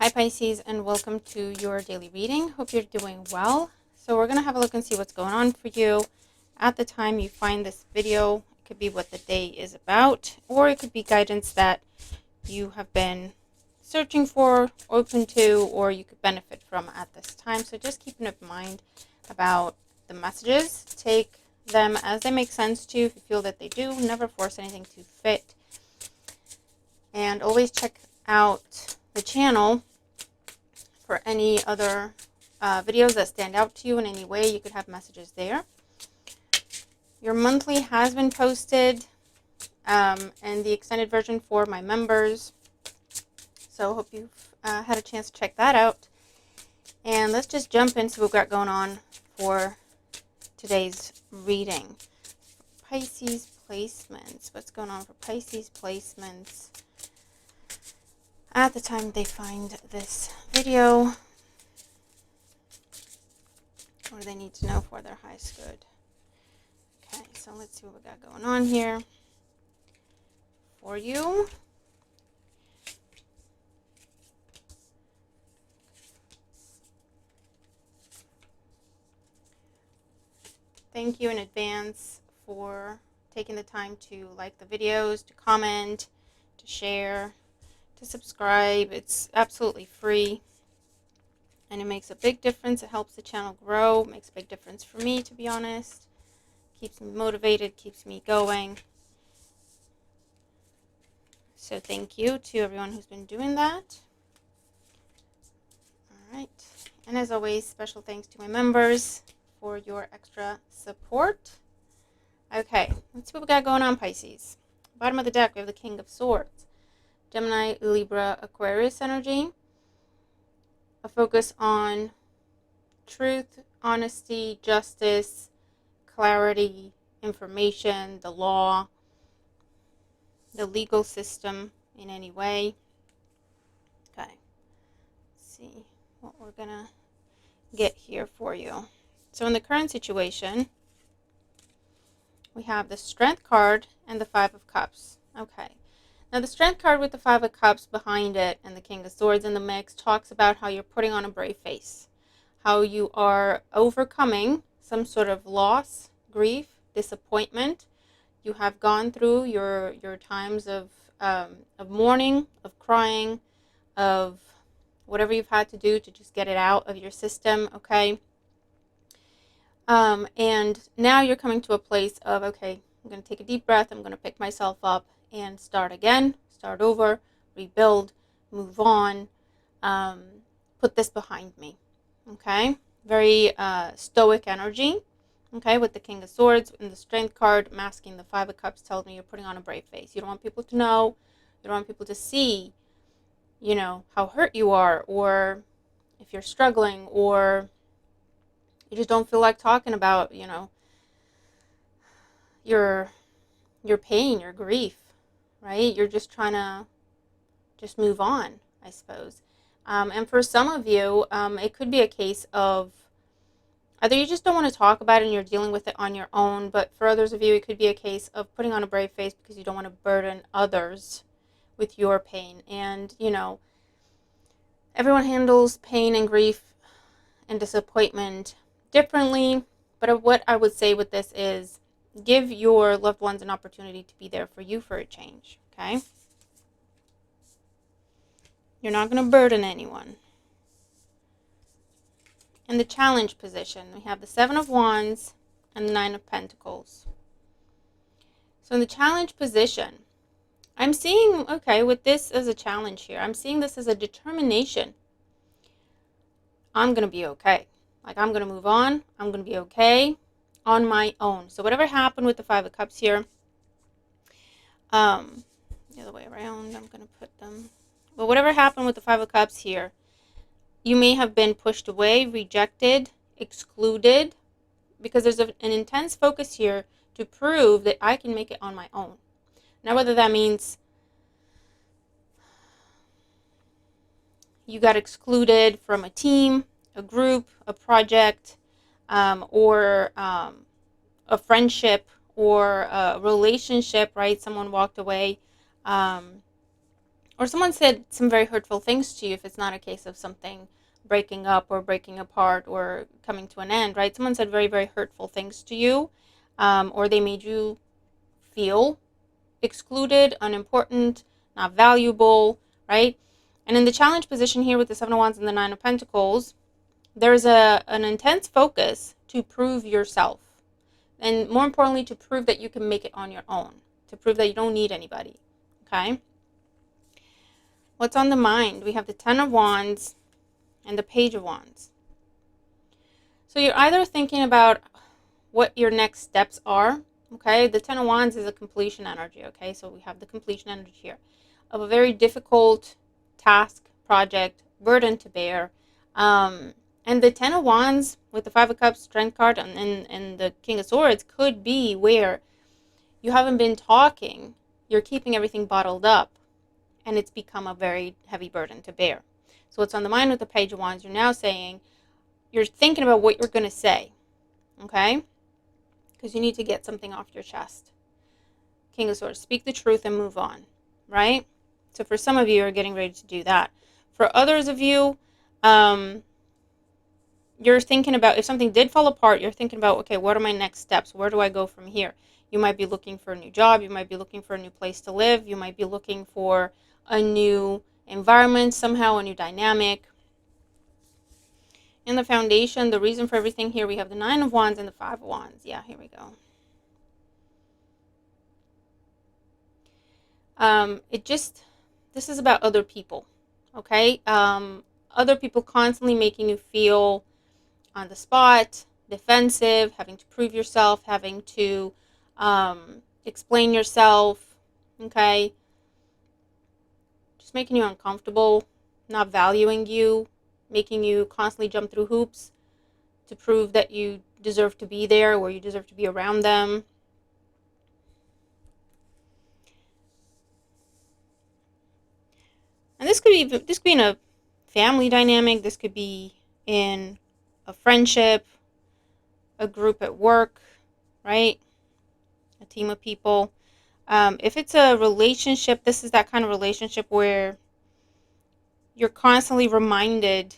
Hi Pisces, and welcome to your daily reading. Hope you're doing well. So we're going to have a look and see what's going on for you at the time you find this video. It could be what the day is about, or it could be guidance that you have been searching for, open to, or you could benefit from at this time. So just keep in mind about the messages. Take them as they make sense to you. If you feel that they do, never force anything to fit. And always check out the channel for any other videos that stand out to you in any way. You could have messages there. Your monthly has been posted, and the extended version for my members. So hope you've had a chance to check that out. And let's just jump into what we've got going on for today's reading. Pisces placements. What's going on for Pisces placements at the time they find this video? What do they need to know for their highest good? Okay, so let's see what we got going on here for you. Thank you in advance for taking the time to like the videos, to comment, to share, to subscribe. It's absolutely free, and it makes a big difference. It helps the channel grow. It makes a big difference for me, to be honest. Keeps me motivated, keeps me going. So thank you to everyone who's been doing that. All right. And as always, special thanks to my members for your extra support. Okay, let's see what we got going on, Pisces. Bottom of the deck, we have the King of Swords. Gemini, Libra, Aquarius energy. A focus on truth, honesty, justice, clarity, information, the law, the legal system in any way. Okay, let's see what we're going to get here for you. So in the current situation, we have the Strength card and the Five of Cups. Okay. Now the Strength card with the Five of Cups behind it and the King of Swords in the mix talks about how you're putting on a brave face, how you are overcoming some sort of loss, grief, disappointment. You have gone through your times of mourning, of crying, of whatever you've had to do to just get it out of your system, okay? And now you're coming to a place of, okay, I'm going to take a deep breath. I'm going to pick myself up and start again, start over, rebuild, move on, put this behind me, okay? Very stoic energy, okay, with the King of Swords and the Strength card masking the Five of Cups tells me you're putting on a brave face. You don't want people to know, you don't want people to see, you know, how hurt you are, or if you're struggling, or you just don't feel like talking about, you know, your pain, your grief, right? You're just trying to just move on, I suppose. And for some of you, it could be a case of either you just don't want to talk about it and you're dealing with it on your own, but for others of you, it could be a case of putting on a brave face because you don't want to burden others with your pain. And, you know, everyone handles pain and grief and disappointment differently, but what I would say with this is give your loved ones an opportunity to be there for you for a change, okay? You're not going to burden anyone. In the challenge position, we have the Seven of Wands and the Nine of Pentacles. So in the challenge position, I'm seeing, okay, with this as a challenge here, I'm seeing this as a determination. I'm going to be okay. Like, I'm going to move on. I'm going to be okay on my own. So whatever happened with the Five of Cups here, the other way around, I'm going to put them. But whatever happened with the Five of Cups here, you may have been pushed away, rejected, excluded, because there's an intense focus here to prove that I can make it on my own. Now, whether that means you got excluded from a team, a group, a project, or a friendship, or a relationship, right? Someone walked away, Or someone said some very hurtful things to you if it's not a case of something breaking up or breaking apart or coming to an end, right? Someone said very, very hurtful things to you, or they made you feel excluded, unimportant, not valuable, right? And in the challenge position here with the Seven of Wands and the Nine of Pentacles, there's an intense focus to prove yourself. And more importantly, to prove that you can make it on your own. To prove that you don't need anybody. Okay? What's on the mind? We have the Ten of Wands and the Page of Wands. So you're either thinking about what your next steps are. Okay? The Ten of Wands is a completion energy. Okay? So we have the completion energy here of a very difficult task, project, burden to bear. And the Ten of Wands with the Five of Cups, Strength card, and the King of Swords could be where you haven't been talking. You're keeping everything bottled up, and it's become a very heavy burden to bear. So what's on the mind with the Page of Wands, you're now saying, you're thinking about what you're going to say, okay? Because you need to get something off your chest. King of Swords, speak the truth and move on, right? So for some of you, you're getting ready to do that. For others of you, you're thinking about, if something did fall apart, you're thinking about, okay, what are my next steps? Where do I go from here? You might be looking for a new job. You might be looking for a new place to live. You might be looking for a new environment, somehow a new dynamic. In the foundation, the reason for everything here, we have the Nine of Wands and the Five of Wands. Yeah, here we go. This is about other people, okay? Other people constantly making you feel on the spot, defensive, having to prove yourself, having to explain yourself, okay? Just making you uncomfortable, not valuing you, making you constantly jump through hoops to prove that you deserve to be there or you deserve to be around them. And this could be in a family dynamic. This could be in a friendship, a group at work, right? A team of people. If it's a relationship, this is that kind of relationship where you're constantly reminded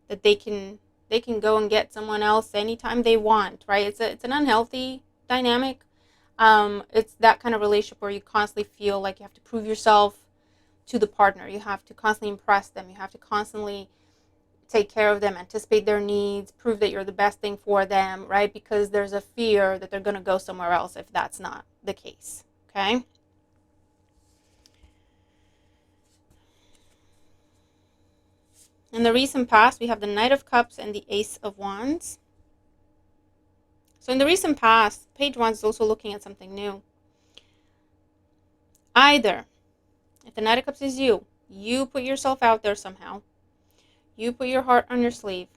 that they can go and get someone else anytime they want, right? It's an unhealthy dynamic. It's that kind of relationship where you constantly feel like you have to prove yourself to the partner. You have to constantly impress them. You have to constantly take care of them, anticipate their needs, prove that you're the best thing for them, right? Because there's a fear that they're going to go somewhere else if that's not the case, okay? In the recent past, we have the Knight of Cups and the Ace of Wands. So in the recent past, Page of Wands is also looking at something new. Either, if the Knight of Cups is you put yourself out there somehow. You put your heart on your sleeve.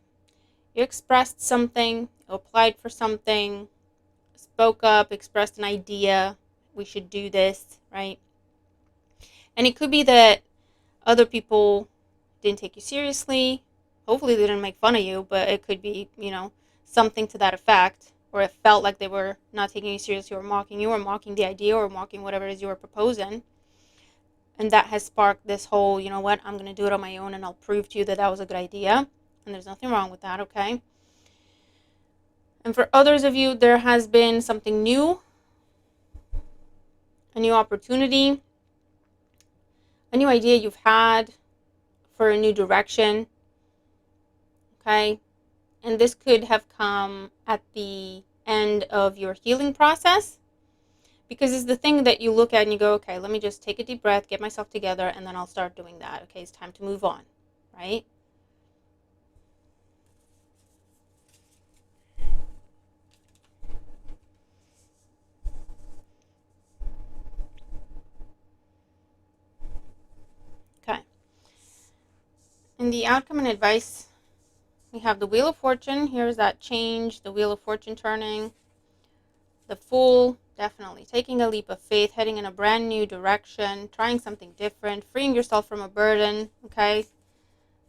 You expressed something, you applied for something, spoke up, expressed an idea. We should do this, right? And it could be that other people didn't take you seriously. Hopefully they didn't make fun of you, but it could be, something to that effect. Or it felt like they were not taking you seriously or mocking you or mocking the idea or mocking whatever it is you were proposing. And that has sparked this whole, you know what, I'm going to do it on my own and I'll prove to you that that was a good idea. And there's nothing wrong with that, okay? And for others of you, there has been something new, a new opportunity, a new idea you've had for a new direction, okay? And this could have come at the end of your healing process, because it's the thing that you look at and you go, okay, let me just take a deep breath, get myself together, and then I'll start doing that. Okay, it's time to move on, right? Okay. In the outcome and advice, we have the Wheel of Fortune. Here's that change, the Wheel of Fortune turning. The Fool, definitely taking a leap of faith, heading in a brand new direction, trying something different, freeing yourself from a burden, okay?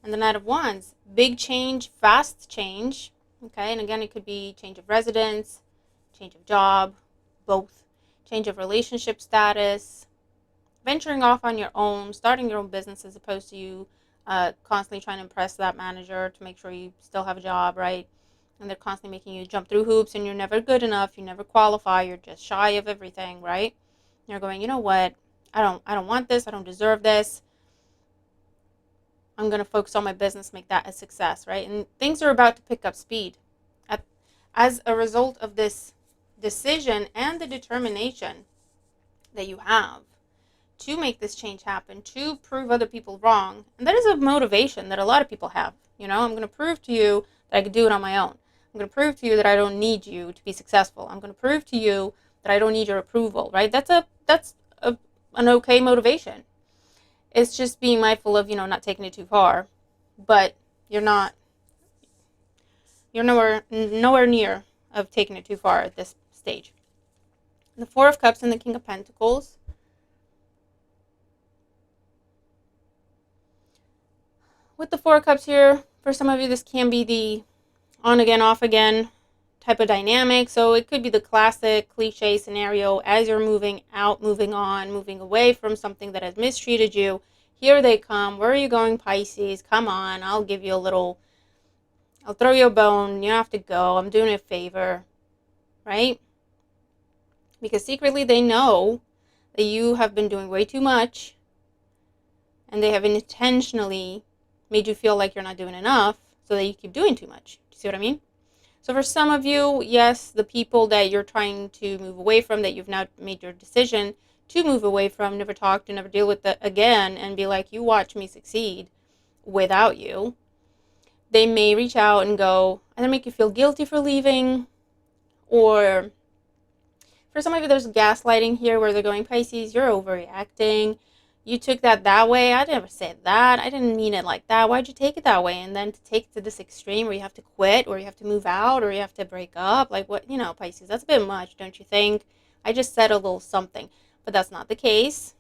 And the Knight of Wands, big change, fast change, okay? And again, it could be change of residence, change of job, both, change of relationship status, venturing off on your own, starting your own business as opposed to you constantly trying to impress that manager to make sure you still have a job, right? And they're constantly making you jump through hoops and you're never good enough, you never qualify, you're just shy of everything, right? You're going, you know what? I don't want this, I don't deserve this. I'm going to focus on my business, make that a success, right? And things are about to pick up speed. As a result of this decision and the determination that you have to make this change happen, to prove other people wrong. And that is a motivation that a lot of people have. I'm going to prove to you that I can do it on my own. I'm going to prove to you that I don't need you to be successful. I'm going to prove to you that I don't need your approval, right? That's an okay motivation. It's just being mindful of, not taking it too far. But you're nowhere near of taking it too far at this stage. The Four of Cups and the King of Pentacles. With the Four of Cups here, for some of you, this can be the on again, off again type of dynamic. So it could be the classic cliche scenario as you're moving out, moving on, moving away from something that has mistreated you. Here they come. Where are you going, Pisces? Come on. I'll throw you a bone. You don't have to go. I'm doing a favor, right? Because secretly they know that you have been doing way too much and they have intentionally made you feel like you're not doing enough so that you keep doing too much. Do you see what I mean? So for some of you, yes, the people that you're trying to move away from, that you've now made your decision to move away from, never talk to, never deal with that again, and be like, you watch me succeed without you, they may reach out and go, and then make you feel guilty for leaving. Or for some of you, there's gaslighting here where they're going, Pisces, you're overreacting. You took that way. I never said that. I didn't mean it like that. Why'd you take it that way? And then to take it to this extreme where you have to quit, or you have to move out, or you have to break up. Like what, Pisces, that's a bit much, don't you think? I just said a little something, but that's not the case.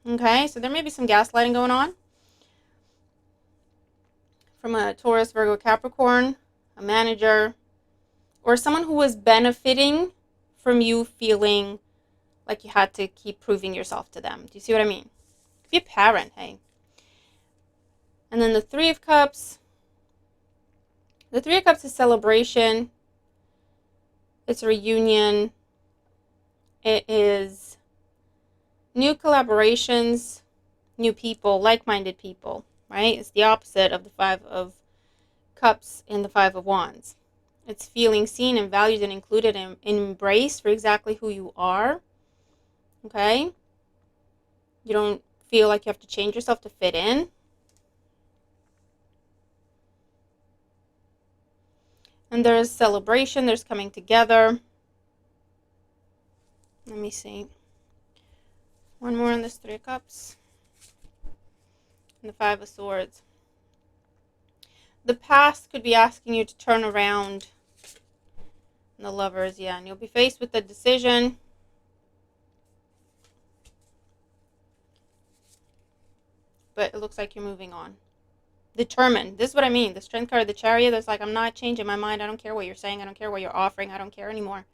Okay, so there may be some gaslighting going on from a Taurus, Virgo, Capricorn, a manager, or someone who was benefiting from you feeling like you had to keep proving yourself to them. Do you see what I mean? Be a parent, hey. And then the Three of Cups. The Three of Cups is celebration. It's a reunion. It is new collaborations, new people, like-minded people, right? It's the opposite of the Five of Cups and the Five of Wands. It's feeling seen and valued and included and embraced for exactly who you are. Okay? You don't feel like you have to change yourself to fit in. And there's celebration, there's coming together. Let me see. One more on this Three of Cups. And the Five of Swords. The past could be asking you to turn around. And the Lovers, yeah. And you'll be faced with a decision. But it looks like you're moving on. Determined. This is what I mean. The Strength card, the Chariot, that's like, I'm not changing my mind. I don't care what you're saying. I don't care what you're offering. I don't care anymore.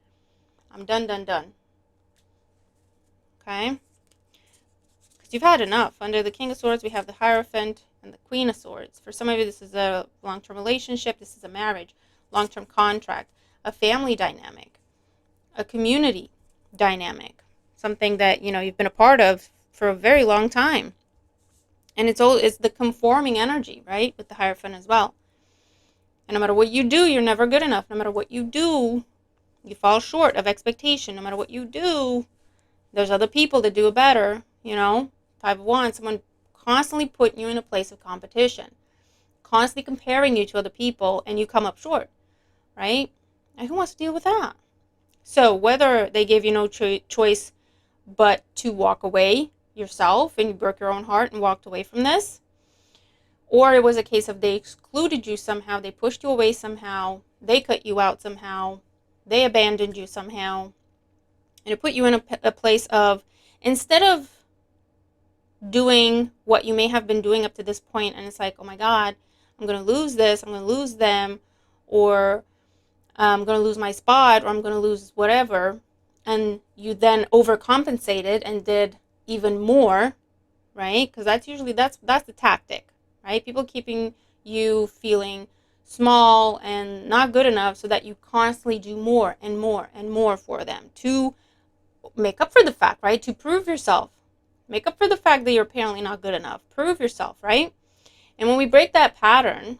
I'm done. Okay? Because you've had enough. Under the King of Swords, we have the Hierophant and the Queen of Swords. For some of you, this is a long-term relationship. This is a marriage, long-term contract, a family dynamic, a community dynamic, something that, you've been a part of for a very long time. And it's the conforming energy, right, with the Hierophant as well. And no matter what you do, you're never good enough. No matter what you do, you fall short of expectation. No matter what you do, there's other people that do it better, Five of Wands, someone constantly putting you in a place of competition, constantly comparing you to other people, and you come up short, right? And who wants to deal with that? So whether they gave you no choice but to walk away yourself and you broke your own heart and walked away from this, or it was a case of they excluded you somehow, they pushed you away somehow, they cut you out somehow, they abandoned you somehow, and it put you in a place of, instead of doing what you may have been doing up to this point, and it's like, oh my God, I'm going to lose this, I'm going to lose them, or I'm going to lose my spot, or I'm going to lose whatever, and you then overcompensated and did even more, right? Because that's usually that's the tactic, right? People keeping you feeling small and not good enough so that you constantly do more and more and more for them to make up for the fact, right? To prove yourself. Make up for the fact that you're apparently not good enough. Prove yourself, right? And when we break that pattern,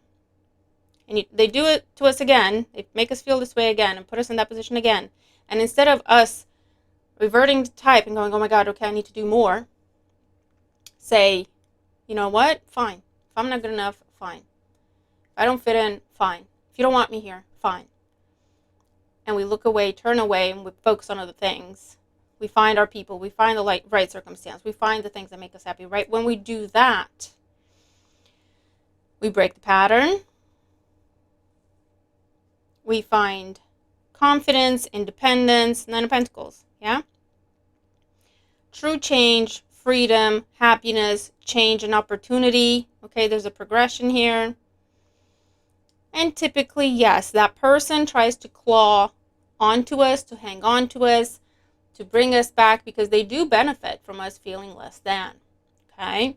and they do it to us again, they make us feel this way again and put us in that position again. And instead of us reverting to type and going, oh my God, okay, I need to do more, say, you know what? Fine. If I'm not good enough, fine. If I don't fit in, fine. If you don't want me here, fine. And we look away, turn away, and we focus on other things. We find our people. We find the right circumstance. We find the things that make us happy, right? When we do that, we break the pattern. We find confidence, independence, Nine of Pentacles, yeah? True change, freedom, happiness, change, and opportunity. Okay, there's a progression here. And typically, yes, that person tries to claw onto us, to hang on to us, to bring us back because they do benefit from us feeling less than. Okay?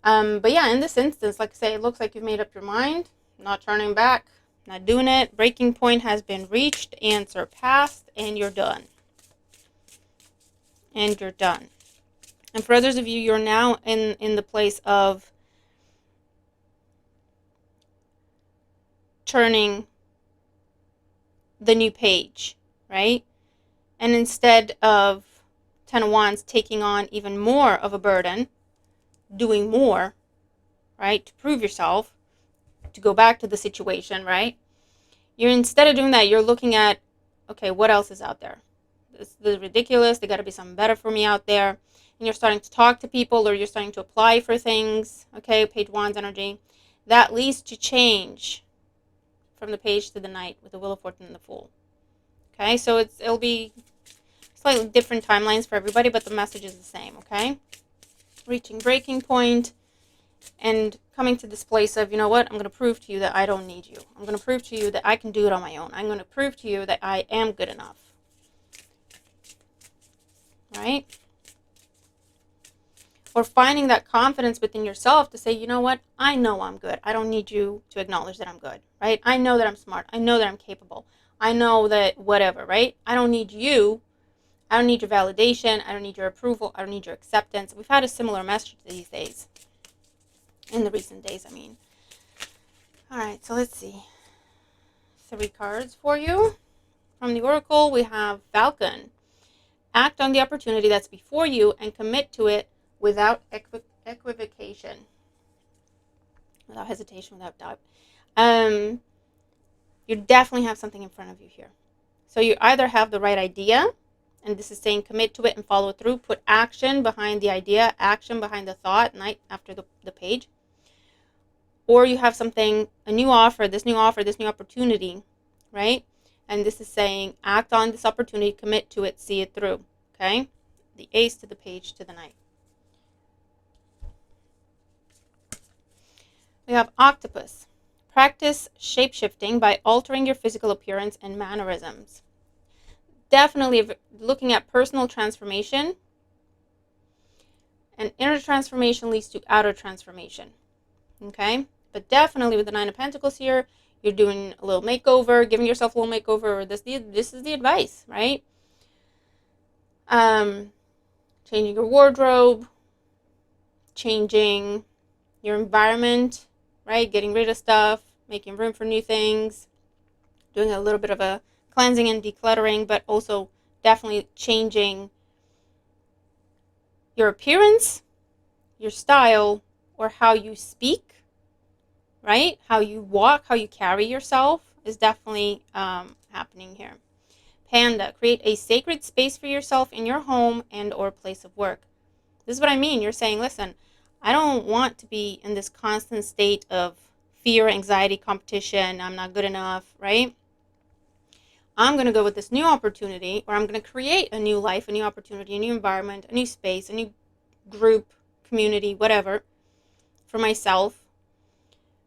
But yeah, in this instance, like I say, it looks like you've made up your mind. Not turning back, not doing it. Breaking point has been reached and surpassed, and you're done. And you're done. And for others of you, you're now in the place of turning the new page, right? And instead of Ten of Wands taking on even more of a burden, doing more, right, to prove yourself, to go back to the situation, right? You're instead of doing that, you're looking at, okay, what else is out there? This is ridiculous. There got to be something better for me out there. And you're starting to talk to people, or you're starting to apply for things. Okay, Page of Wands energy. That leads to change from the Page to the Knight with the Wheel of Fortune and the Fool. Okay, so it'll be slightly different timelines for everybody, but the message is the same, okay? Reaching breaking point and coming to this place of, you know what, I'm going to prove to you that I don't need you. I'm going to prove to you that I can do it on my own. I'm going to prove to you that I am good enough. Right? Or finding that confidence within yourself to say, you know what, I know I'm good. I don't need you to acknowledge that I'm good, right? I know that I'm smart. I know that I'm capable. I know that whatever, right? I don't need you. I don't need your validation. I don't need your approval. I don't need your acceptance. We've had a similar message these days. In the recent days, I mean. All right, so let's see. 3 cards for you. From the Oracle, we have Falcon. Act on the opportunity that's before you and commit to it without equivocation. Without hesitation, without doubt. You definitely have something in front of you here. So you either have the right idea, and this is saying commit to it and follow through. Put action behind the idea, action behind the thought, right after the page. Or you have something, a new offer, this new opportunity, right? And this is saying act on this opportunity, commit to it, see it through, okay? The Ace to the Page to the Knight. We have Octopus. Practice shape-shifting by altering your physical appearance and mannerisms. Definitely looking at personal transformation. And inner transformation leads to outer transformation, okay? But definitely with the Nine of Pentacles here, you're doing a little makeover, giving yourself a little makeover, or this is the advice, right? Changing your wardrobe, changing your environment, right? Getting rid of stuff, making room for new things, doing a little bit of a cleansing and decluttering, but also definitely changing your appearance, your style, or how you speak, right? How you walk, how you carry yourself is definitely happening here. Panda, create a sacred space for yourself in your home and or place of work. This is what I mean. You're saying, listen, I don't want to be in this constant state of fear, anxiety, competition. I'm not good enough, right? I'm going to go with this new opportunity, or I'm going to create a new life, a new opportunity, a new environment, a new space, a new group, community, whatever, for myself,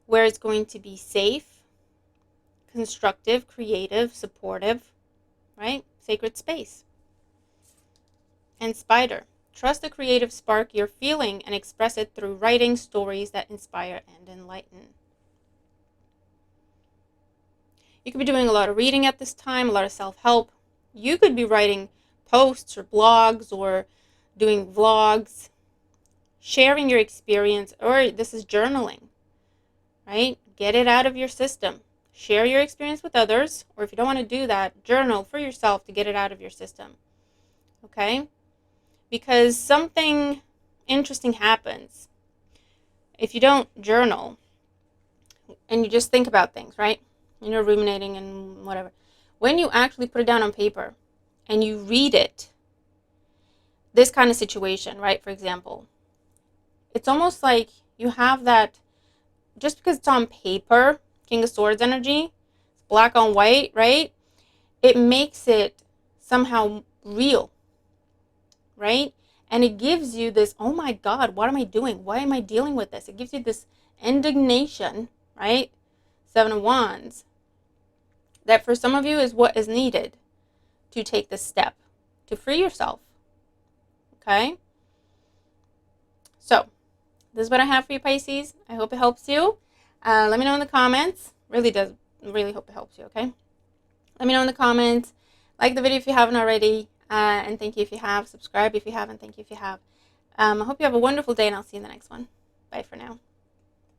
where it's going to be safe, constructive, creative, supportive, right? Sacred space. And Spider, Trust the creative spark you're feeling and express it through writing stories that inspire and enlighten. You could be doing a lot of reading at this time, a lot of self-help. You could be writing posts or blogs or doing vlogs, sharing your experience, or this is journaling, right? Get it out of your system. Share your experience with others, or if you don't want to do that, journal for yourself to get it out of your system, okay? Because something interesting happens if you don't journal and you just think about things, right? You're ruminating and whatever. When you actually put it down on paper and you read it, this kind of situation, right, for example, it's almost like you have that, just because it's on paper, King of Swords energy, it's black on white, right? It makes it somehow real, right? And it gives you this, oh my God, what am I doing? Why am I dealing with this? It gives you this indignation, right? 7 of Wands. That for some of you is what is needed to take this step to free yourself. Okay? So, this is what I have for you, Pisces. I hope it helps you. Let me know in the comments. Really hope it helps you, okay? Let me know in the comments. Like the video if you haven't already. And thank you if you have. Subscribe if you haven't. Thank you if you have. I hope you have a wonderful day, and I'll see you in the next one. Bye for now.